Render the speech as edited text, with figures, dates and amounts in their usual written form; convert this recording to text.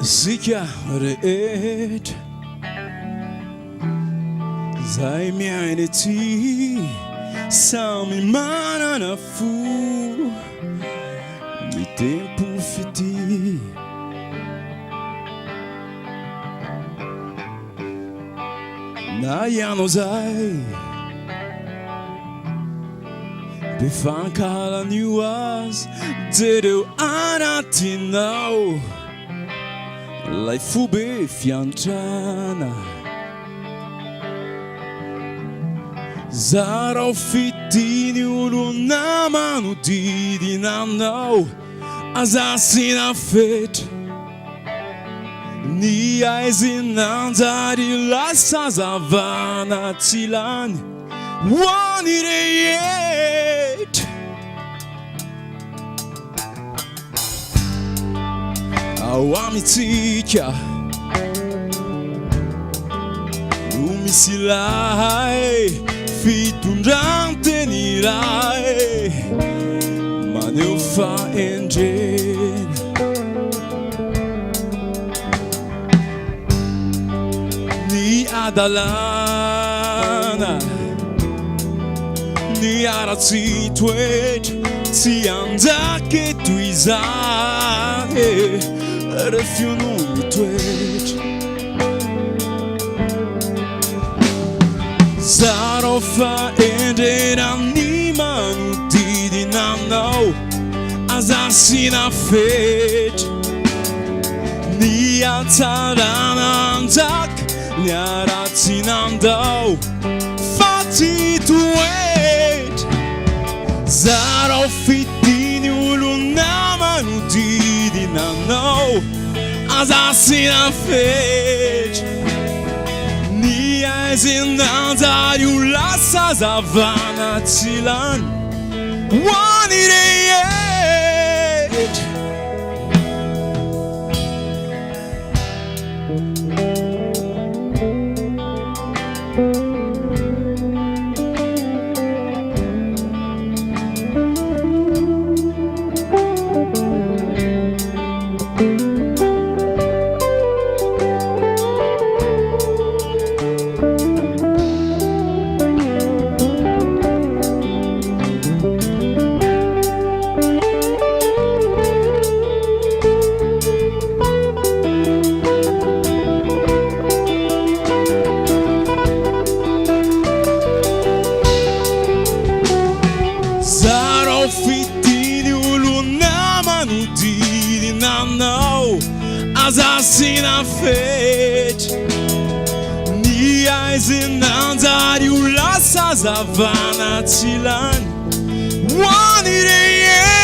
Zikarret Zai mianeti Sami manana fu Mi tempo fiti Na yano zai Befankala nuas Dedo anatinao Lai fube fiantrana Zarao Fitia olo namano didinanao Azasina fet Ni aizinanzari lasa zavana tilani Wanireyet Awamitika Umisilai Fitundante nirai Maneufa engine Ni adalana Ni arazitwet Ti andake tuizane Refiono mi twet Zarao faendera ni manu didi nanao Azasina fet Ni ataranandak Ni aratinandao Fati twet Zarao Fitia olo namano didi nanao Azasina fet Ni aizinanzariu lasa zavana tilan Wanireyet Zarao Fitia olo namano didinanao Azasina fet Ni aizinanzariu lasa zavana tilan Wanireyet